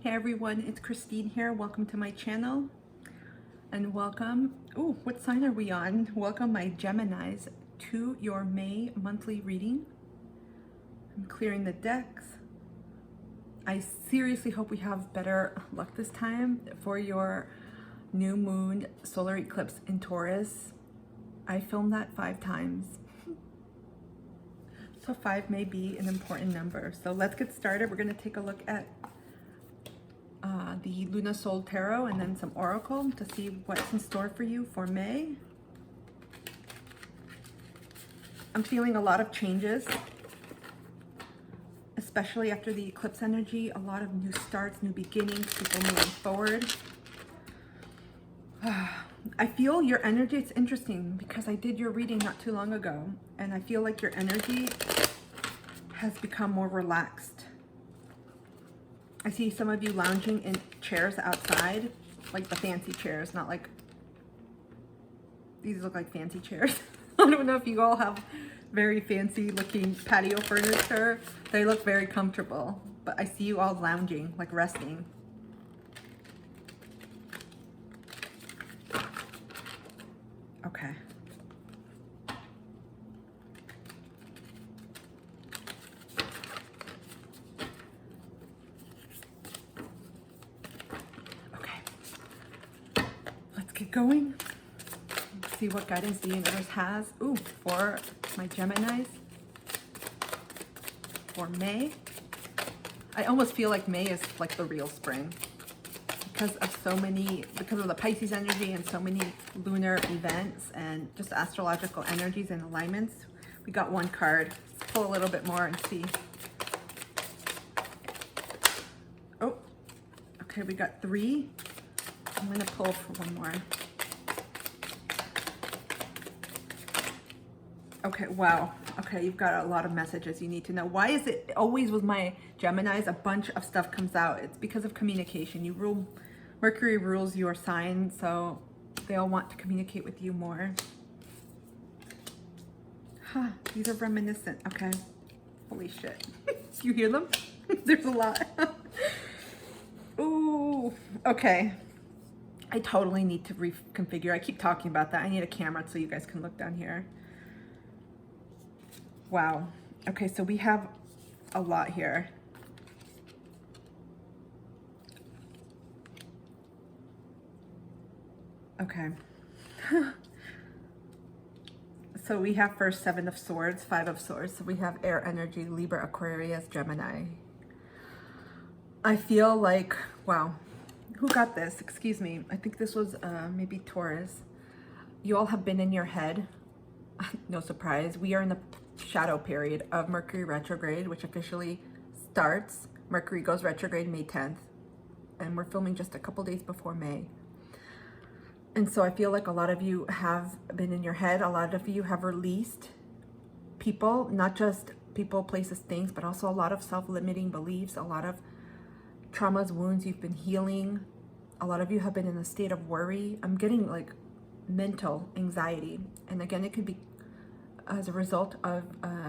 Hey everyone, it's Christine here. Welcome to my channel and welcome. Oh, what sign are we on? Welcome my Geminis to your May monthly reading. I'm clearing the decks. I seriously hope we have better luck this time for your new moon solar eclipse in Taurus. I filmed that 5 times. So 5 may be an important number. So let's get started. We're going to take a look at the Luna Soul Tarot and then some Oracle to see what's in store for you for May. I'm feeling a lot of changes, especially after the eclipse energy, a lot of new starts, new beginnings, people moving forward. I feel your energy, it's interesting because I did your reading not too long ago and I feel like your energy has become more relaxed. I see some of you lounging in chairs outside, like the fancy chairs, not like, these look like fancy chairs. I don't know if you all have very fancy looking patio furniture. They look very comfortable, but I see you all lounging, like resting. Okay. Going. Let's see what guidance the universe has. Ooh, for my Geminis for May. I almost feel like May is like the real spring because of the Pisces energy and so many lunar events and just astrological energies and alignments. We got one card. Let's pull a little bit more and see. Oh, okay, we got 3. I'm going to pull for one more. Okay, wow. Okay, you've got a lot of messages you need to know. Why is it always with my Geminis, a bunch of stuff comes out? It's because of communication. Mercury rules your sign, so they all want to communicate with you more. Huh, these are reminiscent. Okay, holy shit. You hear them? There's a lot. Ooh, okay. I totally need to reconfigure. I keep talking about that. I need a camera so you guys can look down here. Wow. Okay, so we have a lot here. Okay. So we have first 7 of Swords, 5 of Swords. So we have air energy, Libra, Aquarius, Gemini. I feel like, wow. Who got this? Excuse me. I think this was maybe Taurus. You all have been in your head. No surprise. We are in the shadow period of Mercury retrograde, which officially starts. Mercury goes retrograde May 10th. And we're filming just a couple days before May. And so I feel like a lot of you have been in your head. A lot of you have released people, not just people, places, things, but also a lot of self-limiting beliefs, a lot of traumas, wounds you've been healing. A lot of you have been in a state of worry. I'm getting like mental anxiety. And again, it could be as a result of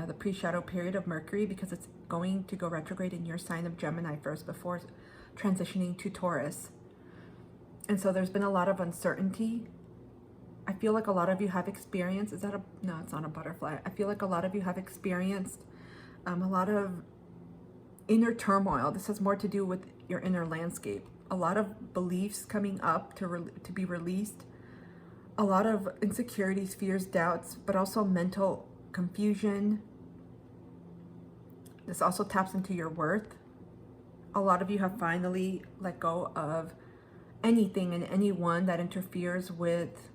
the pre-shadow period of Mercury because it's going to go retrograde in your sign of Gemini first before transitioning to Taurus. And so there's been a lot of uncertainty. I feel like a lot of you have experienced, no, it's not a butterfly. I feel like a lot of you have experienced a lot of inner turmoil. This has more to do with your inner landscape. A lot of beliefs coming up to be released. A lot of insecurities, fears, doubts, but also mental confusion. This also taps into your worth. A lot of you have finally let go of anything and anyone that interferes with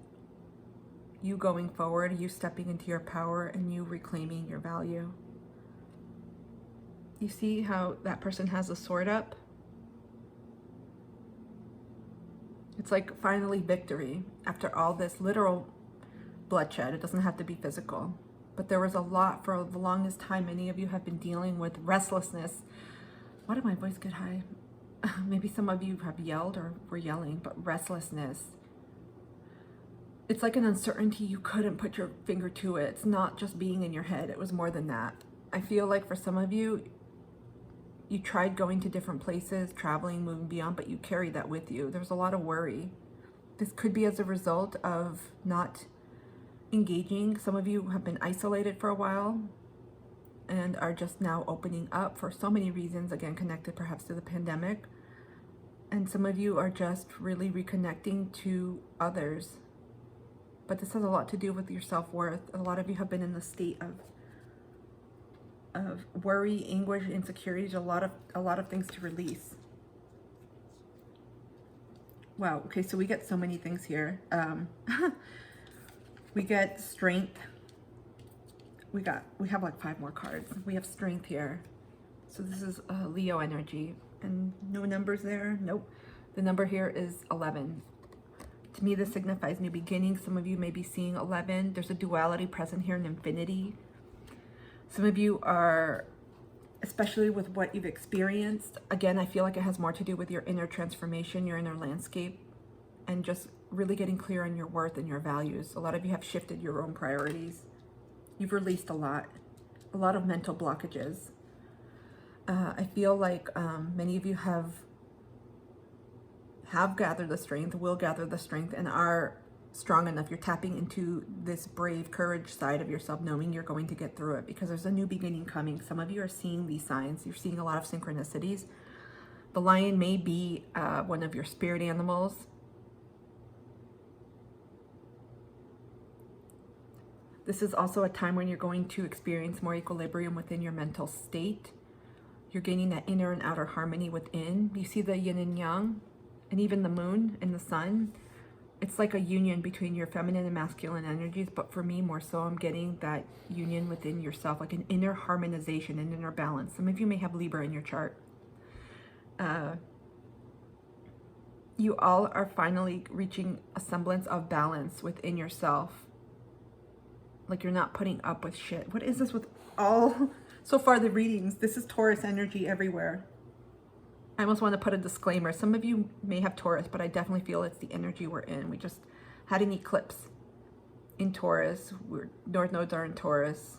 you going forward, you stepping into your power, and you reclaiming your value. You see how that person has a sword up? It's like finally victory after all this literal bloodshed. It doesn't have to be physical. But there was a lot for the longest time. Many of you have been dealing with restlessness. Why did my voice get high? Maybe some of you have yelled or were yelling, but restlessness. It's like an uncertainty you couldn't put your finger to it. It's not just being in your head. It was more than that. I feel like for some of you, You tried going to different places, traveling, moving beyond, but you carried that with you. There's a lot of worry. This could be as a result of not engaging. Some of you have been isolated for a while and are just now opening up for so many reasons, again, connected perhaps to the pandemic. And some of you are just really reconnecting to others. But this has a lot to do with your self-worth. A lot of you have been in the state of worry, anguish, insecurities, a lot of things to release. Wow, okay, so we get so many things here. We get strength. We have like 5 more cards. We have strength here. So this is Leo energy. And no numbers there? Nope. The number here is 11. To me, this signifies new beginnings. Some of you may be seeing 11. There's a duality present here in infinity. Some of you are, especially with what you've experienced, again, I feel like it has more to do with your inner transformation, your inner landscape, and just really getting clear on your worth and your values. A lot of you have shifted your own priorities. You've released a lot of mental blockages. I feel like many of you have gathered the strength, will gather the strength, and are strong enough. You're tapping into this brave courage side of yourself, knowing you're going to get through it because there's a new beginning coming. Some of you are seeing these signs. You're seeing a lot of synchronicities. The lion may be one of your spirit animals. This is also a time when you're going to experience more equilibrium within your mental state. You're gaining that inner and outer harmony within. You see the yin and yang, and even the moon and the sun. It's like a union between your feminine and masculine energies, but for me, more so, I'm getting that union within yourself, like an inner harmonization, an inner balance. Some of you may have Libra in your chart. You all are finally reaching a semblance of balance within yourself. Like you're not putting up with shit. What is this with all, so far the readings? This is Taurus energy everywhere. I almost want to put a disclaimer. Some of you may have Taurus, but I definitely feel it's the energy we're in. We just had an eclipse in Taurus. North nodes are in Taurus.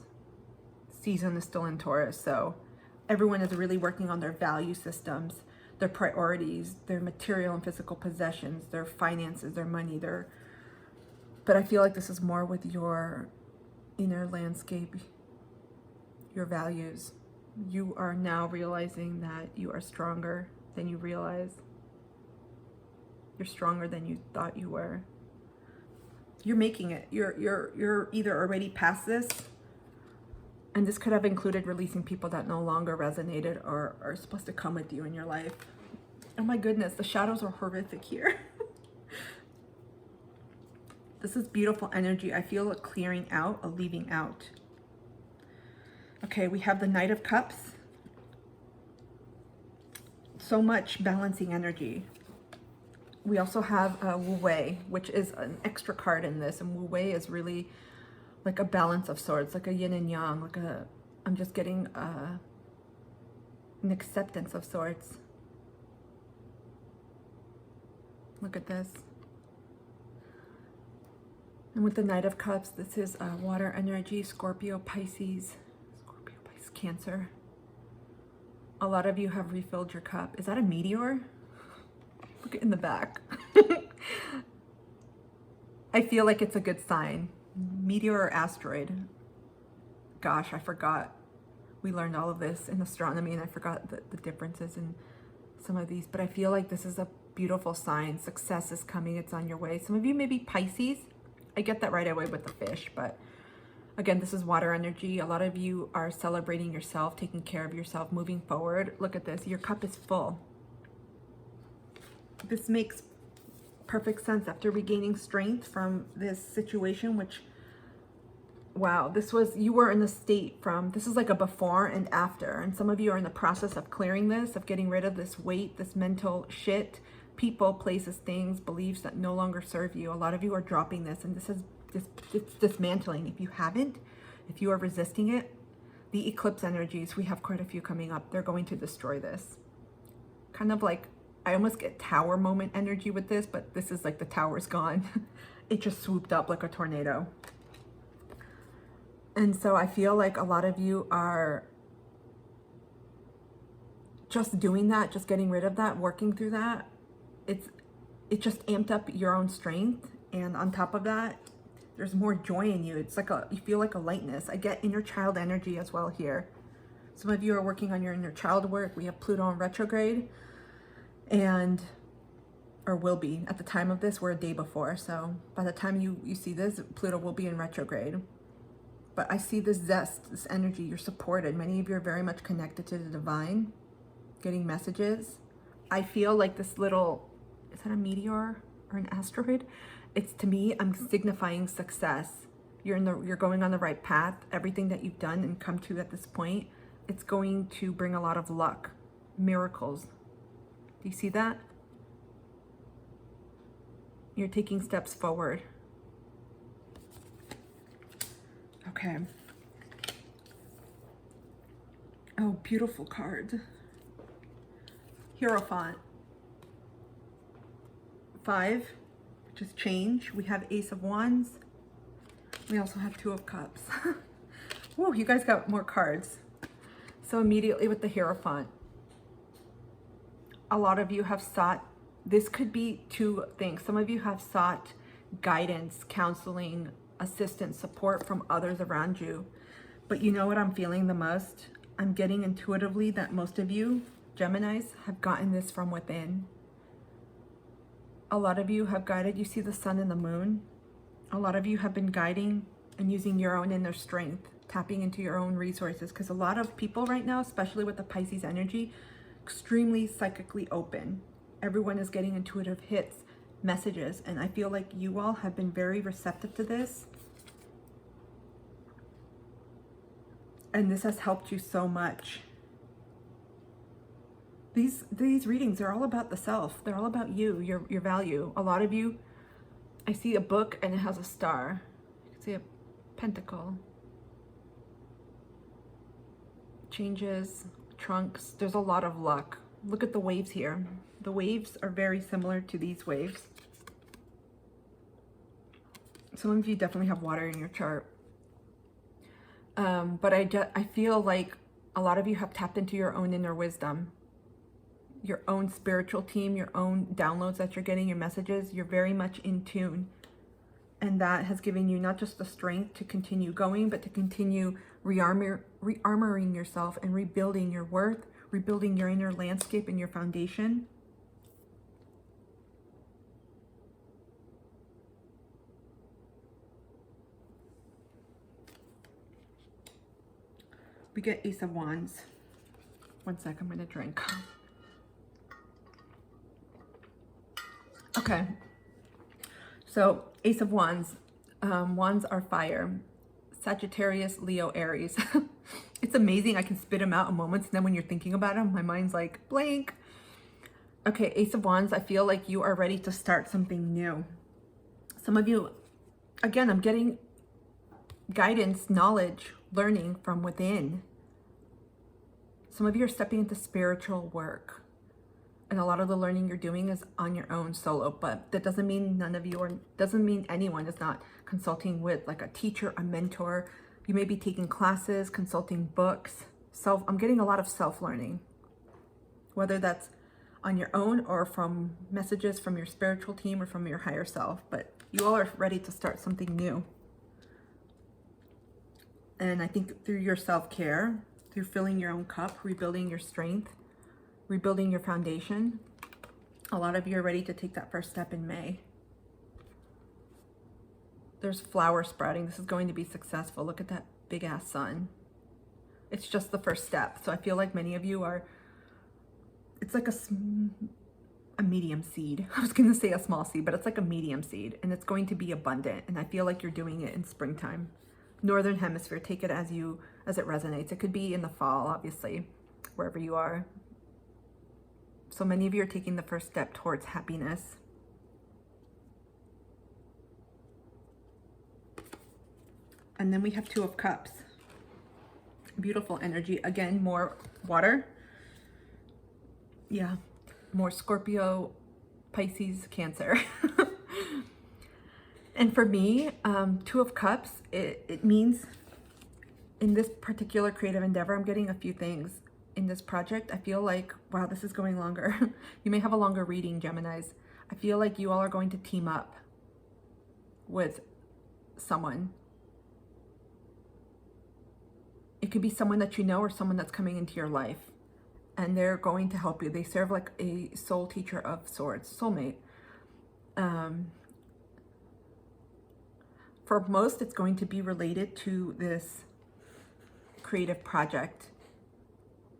Season is still in Taurus. So everyone is really working on their value systems, their priorities, their material and physical possessions, their finances, their money, but I feel like this is more with your inner landscape, your values. You are now realizing that you are stronger than you realize. You're stronger than you thought you were. You're making it. You're either already past this, and this could have included releasing people that no longer resonated or are supposed to come with you in your life. Oh my goodness, the shadows are horrific here. This is beautiful energy. I feel a clearing out, a leaving out. Okay, we have the Knight of Cups. So much balancing energy. We also have Wu Wei, which is an extra card in this. And Wu Wei is really like a balance of sorts, like a yin and yang, I'm just getting an acceptance of sorts. Look at this. And with the Knight of Cups, this is water energy, Scorpio, Pisces, Cancer. A lot of you have refilled your cup. Is that a meteor? Look in the back. I feel like it's a good sign. Meteor or asteroid. Gosh, I forgot. We learned all of this in astronomy and I forgot the differences in some of these, but I feel like this is a beautiful sign. Success is coming. It's on your way. Some of you may be Pisces. I get that right away with the fish, but again, this is water energy. A lot of you are celebrating yourself, taking care of yourself, moving forward. Look at this. Your cup is full. This makes perfect sense after regaining strength from this situation, which, wow, you were in a state this is like a before and after. And some of you are in the process of clearing this, of getting rid of this weight, this mental shit, people, places, things, beliefs that no longer serve you. A lot of you are dropping this, and it's dismantling. If you are resisting it, the eclipse energies, we have quite a few coming up. They're going to destroy this. Kind of like, I almost get tower moment energy with this, but this is like the tower's gone. It just swooped up like a tornado. And so I feel like a lot of you are just doing that, just getting rid of that, working through that, it just amped up your own strength. And on top of that, there's more joy in you. It's like you feel like a lightness. I get inner child energy as well here. Some of you are working on your inner child work. We have Pluto in retrograde, or will be at the time of this. We're a day before, so by the time you see this, Pluto will be in retrograde. But I see this zest, this energy. You're supported. Many of you are very much connected to the divine, getting messages. I feel like this little, is that a meteor or an asteroid? It's, to me, I'm signifying success. You're going on the right path. Everything that you've done and come to at this point, it's going to bring a lot of luck, miracles. Do you see that? You're taking steps forward. Okay. Oh, beautiful card. Hierophant. 5, which is change. We have Ace of Wands. We also have 2 of Cups. Whoa, you guys got more cards. So immediately with the Hierophant, a lot of you have sought, this could be 2 things. Some of you have sought guidance, counseling, assistance, support from others around you. But you know what I'm feeling the most? I'm getting intuitively that most of you, Geminis, have gotten this from within. A lot of you have guided, you see the sun and the moon. A lot of you have been guiding and using your own inner strength, tapping into your own resources, because a lot of people right now, especially with the Pisces energy, extremely psychically open. Everyone is getting intuitive hits, messages, and I feel like you all have been very receptive to this. And this has helped you so much. These readings are all about the self. They're all about you, your value. A lot of you, I see a book and it has a star. You can see a pentacle. Changes, trunks. There's a lot of luck. Look at the waves here. The waves are very similar to these waves. Some of you definitely have water in your chart. But I feel like a lot of you have tapped into your own inner wisdom, your own spiritual team, your own downloads that you're getting, your messages. You're very much in tune. And that has given you not just the strength to continue going, but to continue re-armoring yourself and rebuilding your worth, rebuilding your inner landscape and your foundation. We get Ace of Wands. One sec, I'm gonna drink. Okay, so Ace of Wands. Wands are fire. Sagittarius, Leo, Aries. It's amazing. I can spit them out in moments, and then when you're thinking about them, my mind's like blank. Okay, Ace of Wands, I feel like you are ready to start something new. Some of you, again, I'm getting guidance, knowledge, learning from within. Some of you are stepping into spiritual work. And a lot of the learning you're doing is on your own solo, but that doesn't mean none of you are, doesn't mean anyone is not consulting with like a teacher, a mentor. You may be taking classes, consulting books. I'm getting a lot of self-learning, whether that's on your own or from messages from your spiritual team or from your higher self, but you all are ready to start something new. And I think through your self-care, through filling your own cup, rebuilding your strength, rebuilding your foundation, a lot of you are ready to take that first step in May. There's flower sprouting. This is going to be successful. Look at that big ass sun. It's just the first step. So I feel like many of you are, it's like a medium seed. I was going to say a small seed, but it's like a medium seed, and it's going to be abundant. And I feel like you're doing it in springtime. Northern hemisphere, take it as it resonates. It could be in the fall, obviously, wherever you are. So many of you are taking the first step towards happiness. And then we have Two of Cups. Beautiful energy. Again, more water. Yeah, more Scorpio, Pisces, Cancer. And for me, Two of Cups, it means in this particular creative endeavor, I'm getting a few things. in this project. I feel like, wow, this is going longer. You may have a longer reading, Geminis. I feel like you all are going to team up with someone. It could be someone that you know or someone that's coming into your life, and they're going to help you. They serve like a soul teacher of sorts, soulmate. For most, it's going to be related to this creative project.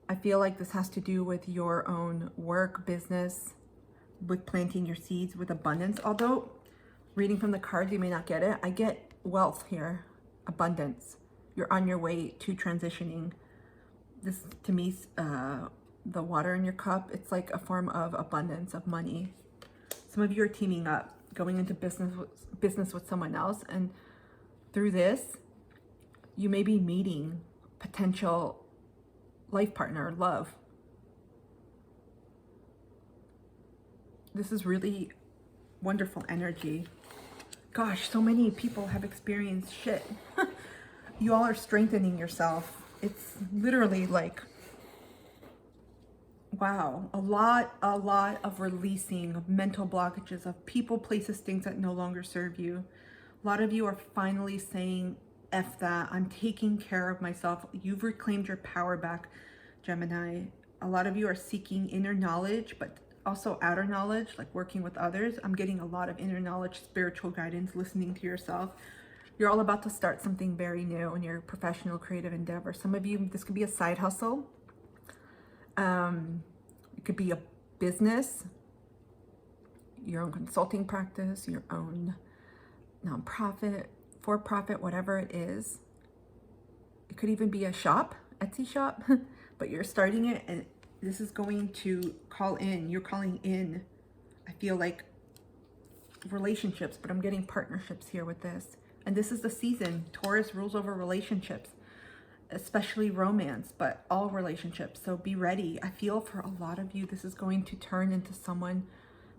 I feel like this has to do with your own work, business, with planting your seeds with abundance. Although reading from the cards, you may not get it. I get wealth here, abundance. You're on your way to transitioning. This, to me, the water in your cup, it's like a form of abundance, of money. Some of you are teaming up, going into business with someone else, and through this, you may be meeting potential life partner, love. This is really wonderful energy. Gosh, so many people have experienced shit. You all are strengthening yourself. It's literally like, wow, a lot of releasing of mental blockages, of people, places, things that no longer serve you. A lot of you are finally saying, F that, I'm taking care of myself. You've reclaimed your power back, Gemini. A lot of you are seeking inner knowledge, but also outer knowledge, like working with others. I'm getting a lot of inner knowledge, spiritual guidance, listening to yourself. You're all about to start something very new in your professional creative endeavor. Some of you, this could be a side hustle. It could be a business, your own consulting practice, your own nonprofit, for-profit, whatever it is. It could even be a shop, Etsy shop, but you're starting it, and this is going to call in. You're calling in, I feel like, relationships, but I'm getting partnerships here with this. And this is the season. Taurus rules over relationships, especially romance, but all relationships. So be ready. I feel for a lot of you, this is going to turn into someone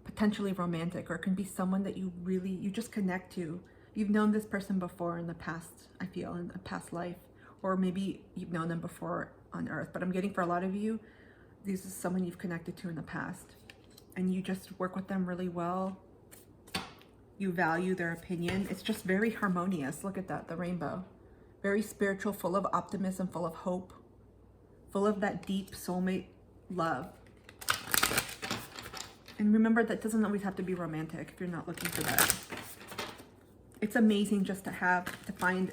potentially romantic, or it can be someone that you just connect to. You've known this person before in the past, I feel, in a past life, or maybe you've known them before on earth. But I'm getting for a lot of you, this is someone you've connected to in the past, and you just work with them really well. You value their opinion. It's just very harmonious. Look at that, the rainbow. Very spiritual, full of optimism, full of hope, full of that deep soulmate love. And remember, that doesn't always have to be romantic if you're not looking for that. It's amazing just to find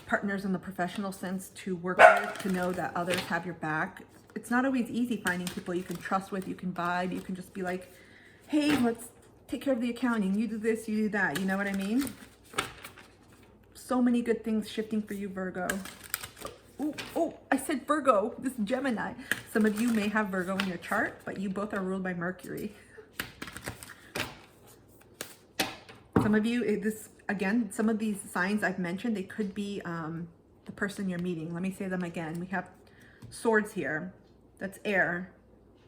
partners in the professional sense to work with, to know that others have your back. It's not always easy finding people you can trust with, you can vibe, you can just be like, hey, let's take care of the accounting, you do this, you do that, you know what I mean? So many good things shifting for you, Virgo. Oh, I said Virgo, this is Gemini. Some of you may have Virgo in your chart, but you both are ruled by Mercury. Some of you, again, some of these signs I've mentioned, they could be the person you're meeting. Let me say them again. We have swords here. That's air.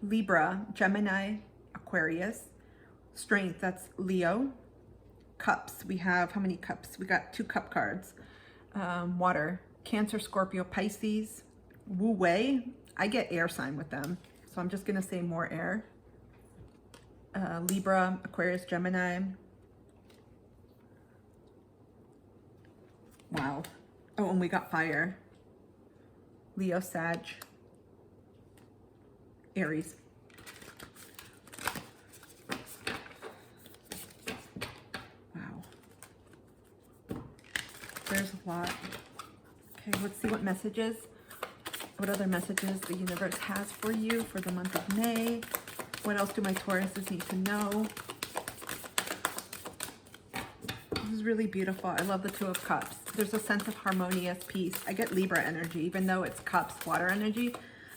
Libra, Gemini, Aquarius. Strength, that's Leo. Cups, we have, how many cups? We got 2 cup cards. Water, Cancer, Scorpio, Pisces. Wu Wei, I get air sign with them, so I'm just gonna say more air. Libra, Aquarius, Gemini. Wow. Oh, and we got fire. Leo, Sag, Aries. There's a lot. Okay, let's see what other messages the universe has for you for the month of May. What else do my Tauruses need to know? This is really beautiful. I love the 2 of Cups. There's a sense of harmonious peace. I get Libra energy, even though it's Cups, water energy.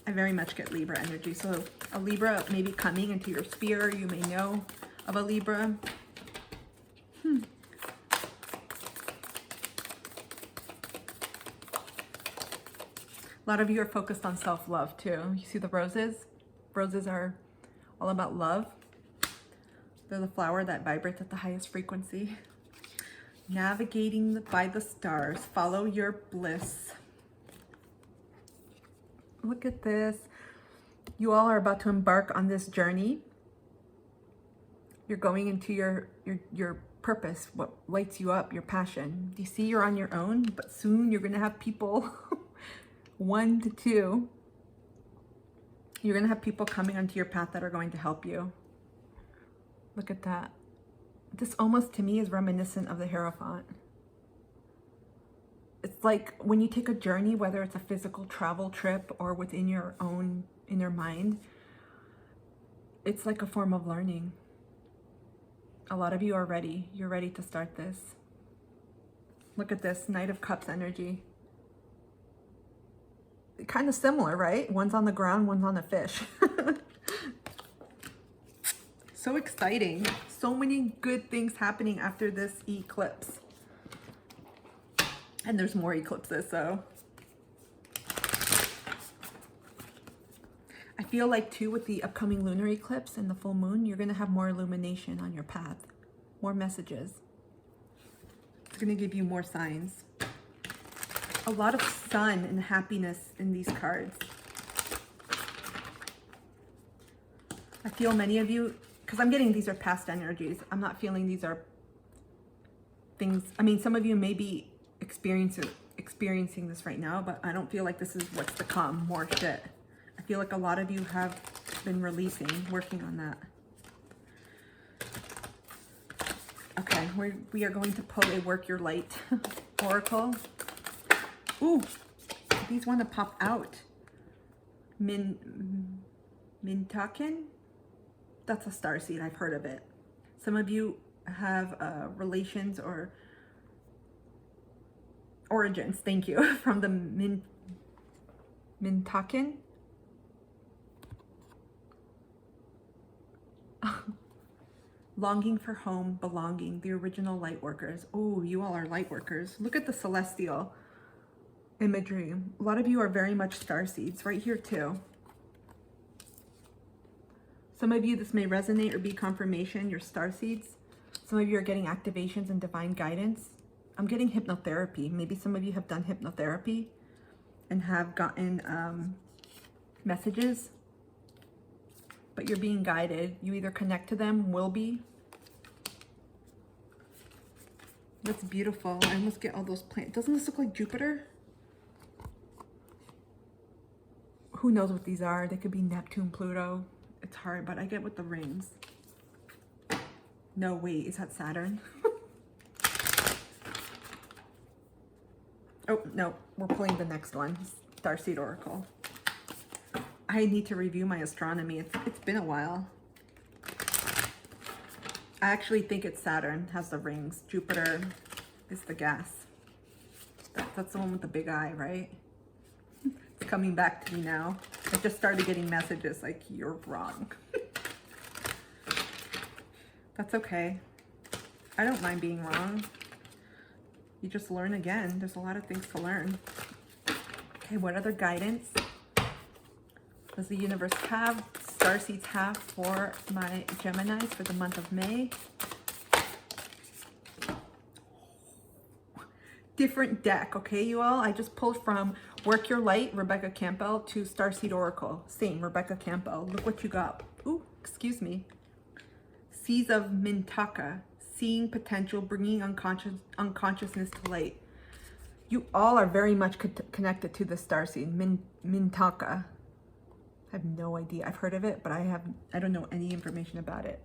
I very much get Libra energy. So a Libra may be coming into your sphere. You may know of a Libra. A lot of you are focused on self-love too. You see the roses? Roses are all about love. They're the flower that vibrates at the highest frequency. Navigating by the stars. Follow your bliss. Look at this. You all are about to embark on this journey. You're going into your purpose, what lights you up, your passion. You see you're on your own, but soon you're gonna have people, 1 to 2. You're gonna have people coming onto your path that are going to help you. Look at that. This almost to me is reminiscent of the Hierophant. It's like when you take a journey, whether it's a physical travel trip or within your own inner mind, it's like a form of learning. A lot of you are ready. You're ready to start this. Look at this, Knight of Cups energy. Kind of similar, right? One's on the ground, one's on a fish. So exciting. So many good things happening after this eclipse. And there's more eclipses, so. I feel like too with the upcoming lunar eclipse and the full moon, you're gonna have more illumination on your path, more messages. It's gonna give you more signs. A lot of sun and happiness in these cards. I feel many of you, because I'm getting these are past energies. I'm not feeling these are things, I mean, some of you may be experiencing this right now, but I don't feel like this is what's to come, more shit. I feel like a lot of you have been releasing, working on that. Okay, we are going to pull a Work Your Light oracle. Ooh, these want to pop out. Mintaka? That's a starseed, I've heard of it. Some of you have relations or origins, thank you, from the Mintaka. Longing for home, belonging, the original light workers. Oh, you all are light workers. Look at the celestial imagery. A lot of you are very much starseeds right here too. Some of you, this may resonate or be confirmation, you're starseeds. Some of you are getting activations and divine guidance. I'm getting hypnotherapy. Maybe some of you have done hypnotherapy and have gotten messages, but you're being guided. You either connect to them, will be. That's beautiful. I almost get all those plants. Doesn't this look like Jupiter? Who knows what these are? They could be Neptune, Pluto. It's hard, but I get with the rings. No, wait, is that Saturn? Oh, no, we're pulling the next one. Starseed Oracle. I need to review my astronomy. It's been a while. I actually think it's Saturn, has the rings. Jupiter is the gas. That's the one with the big eye, right? It's coming back to me now. I just started getting messages like, you're wrong. That's okay. I don't mind being wrong. You just learn again. There's a lot of things to learn. Okay, what other guidance does the universe have, starseeds have for my Geminis for the month of May? Different deck, okay, you all? I just pulled from Work Your Light, Rebecca Campbell, to Starseed Oracle. Same, Rebecca Campbell. Look what you got. Ooh, excuse me. Seas of Mintaka. Seeing potential, bringing unconsciousness to light. You all are very much connected to the starseed, Mintaka. I have no idea. I've heard of it, but I don't know any information about it.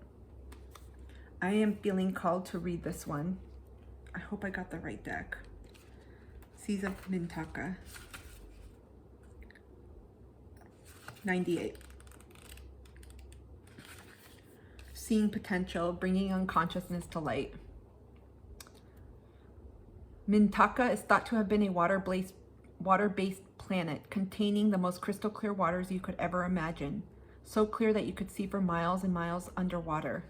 I am feeling called to read this one. I hope I got the right deck. Seas of Mintaka. 98. Seeing potential, bringing unconsciousness to light. Mintaka is thought to have been a water-based planet containing the most crystal clear waters you could ever imagine. So clear that you could see for miles and miles underwater.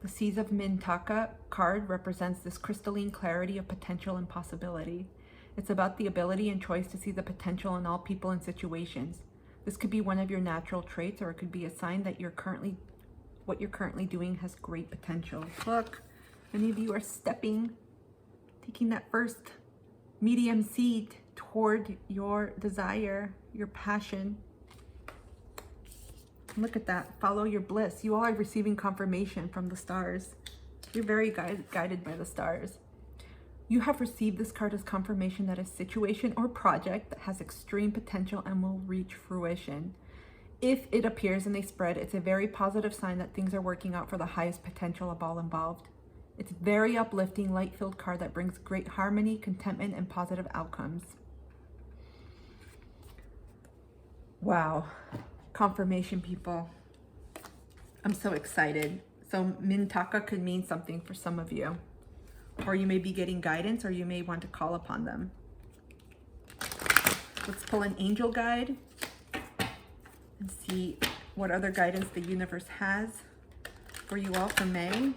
The Seas of Mintaka card represents this crystalline clarity of potential and possibility. It's about the ability and choice to see the potential in all people and situations. This could be one of your natural traits, or it could be a sign that what you're currently doing has great potential. Look, many of you are taking that first medium seed toward your desire, your passion. Look at that. Follow your bliss. You all are receiving confirmation from the stars. You're very guided by the stars. You have received this card as confirmation that a situation or project that has extreme potential and will reach fruition. If it appears in a spread, it's a very positive sign that things are working out for the highest potential of all involved. It's a very uplifting, light-filled card that brings great harmony, contentment, and positive outcomes. Wow. Confirmation, people. I'm so excited. So Mintaka could mean something for some of you. Or you may be getting guidance, or you may want to call upon them. Let's pull an angel guide and see what other guidance the universe has for you all for May.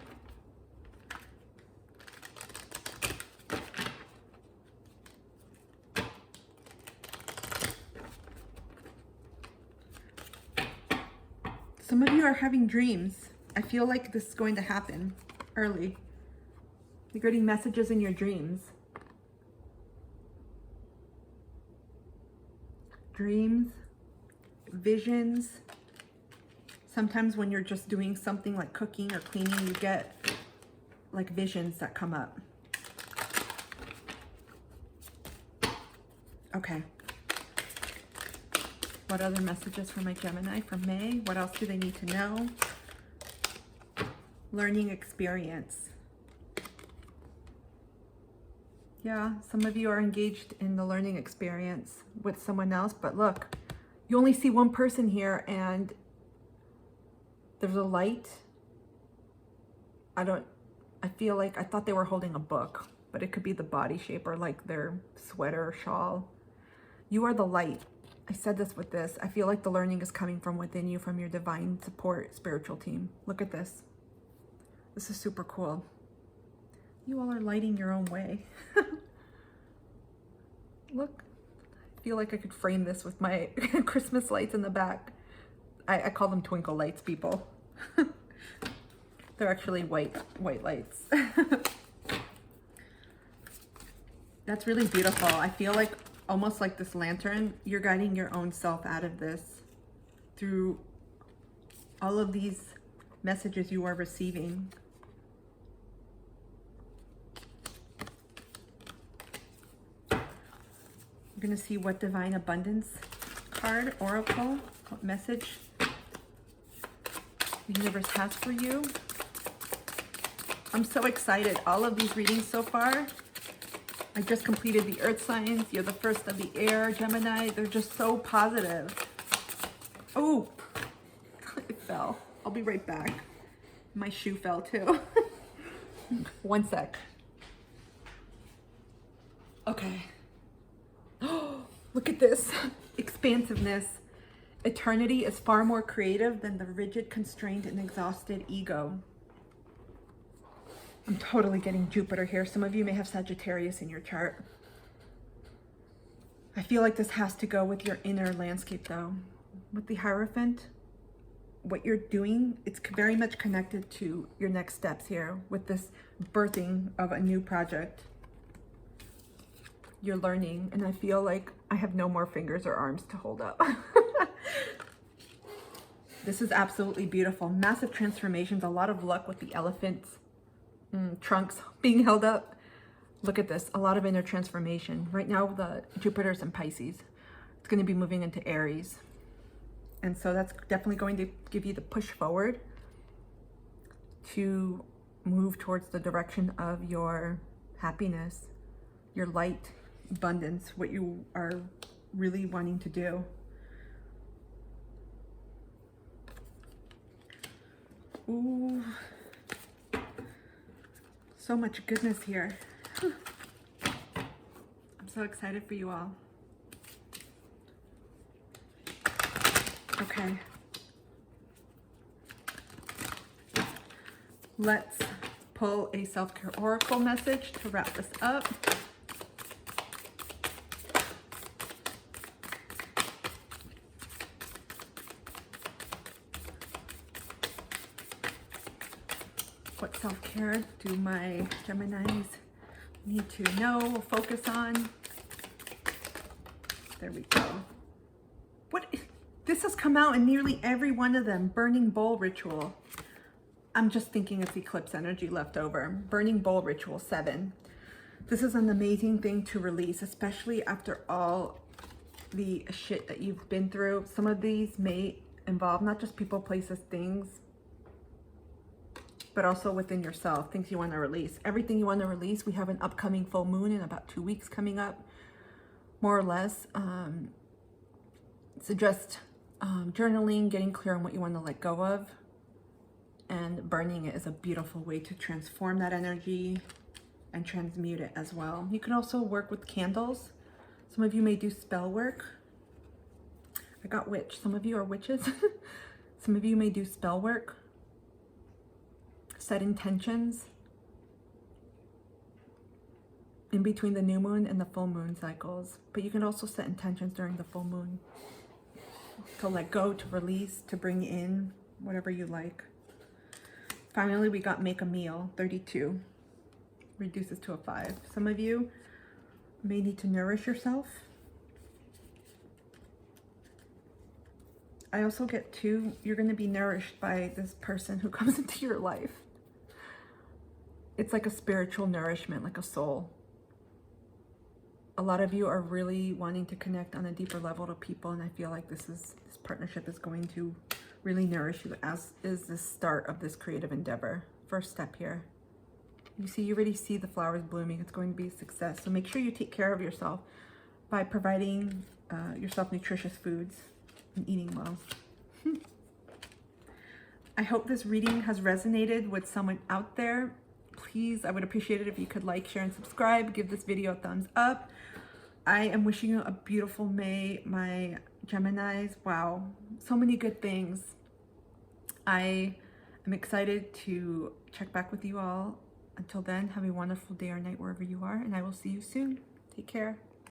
Some of you are having dreams. I feel like this is going to happen early. You're getting messages in your dreams. Dreams, visions. Sometimes when you're just doing something like cooking or cleaning, you get like visions that come up. Okay. What other messages for my Gemini for May? What else do they need to know? Learning experience. Yeah, some of you are engaged in the learning experience with someone else, but look, you only see one person here and there's a light. I feel like I thought they were holding a book, but it could be the body shape or like their sweater or shawl. You are the light. I said this with this. I feel like the learning is coming from within you, from your divine support spiritual team. Look at this. This is super cool. You all are lighting your own way. Look, I feel like I could frame this with my Christmas lights in the back. I call them twinkle lights, people. They're actually white lights. That's really beautiful. I feel like almost like this lantern, you're guiding your own self out of this through all of these messages you are receiving. We're going to see what divine abundance card, oracle, what message the universe has for you. I'm so excited. All of these readings so far, I just completed the earth signs. You're the first of the air, Gemini. They're just so positive. Oh, it fell. I'll be right back. My shoe fell too. One sec. Okay. Oh, look at this. Expansiveness. Eternity is far more creative than the rigid, constrained, and exhausted ego. I'm totally getting Jupiter here. Some of you may have Sagittarius in your chart. I feel like this has to go with your inner landscape though. With the Hierophant, what you're doing, it's very much connected to your next steps here with this birthing of a new project. You're learning, and I feel like I have no more fingers or arms to hold up. This is absolutely beautiful. Massive transformations, a lot of luck with the elephants. Trunks being held up. Look at this, a lot of inner transformation. Right now, the Jupiter's in Pisces. It's going to be moving into Aries. And so that's definitely going to give you the push forward to move towards the direction of your happiness, your light, abundance, what you are really wanting to do. Ooh. So much goodness here. I'm so excited for you all. Okay. Let's pull a self-care oracle message to wrap this up. What self-care do my Geminis need to know, focus on? There we go. What? This has come out in nearly every one of them. Burning bowl ritual. I'm just thinking it's eclipse energy left over. Burning bowl ritual 7. This is an amazing thing to release, especially after all the shit that you've been through. Some of these may involve not just people, places, things, but also within yourself, things you want to release. Everything you want to release. We have an upcoming full moon in about 2 weeks coming up, more or less. So just journaling, getting clear on what you want to let go of, and burning it is a beautiful way to transform that energy and transmute it as well. You can also work with candles. Some of you may do spell work. I got witch. Some of you are witches. Some of you may do spell work. Set intentions in between the new moon and the full moon cycles. But you can also set intentions during the full moon to let go, to release, to bring in whatever you like. Finally, we got make a meal, 32. Reduces to a 5. Some of you may need to nourish yourself. I also get 2, you're going to be nourished by this person who comes into your life. It's like a spiritual nourishment, like a soul. A lot of you are really wanting to connect on a deeper level to people, and I feel like this partnership is going to really nourish you, as is the start of this creative endeavor. First step here. You already see the flowers blooming. It's going to be a success. So make sure you take care of yourself by providing yourself nutritious foods and eating well. I hope this reading has resonated with someone out there. Please, I would appreciate it if you could like, share, and subscribe. Give this video a thumbs up. I am wishing you a beautiful May, my Geminis. Wow, so many good things. I am excited to check back with you all. Until then, have a wonderful day or night wherever you are, and I will see you soon. Take care.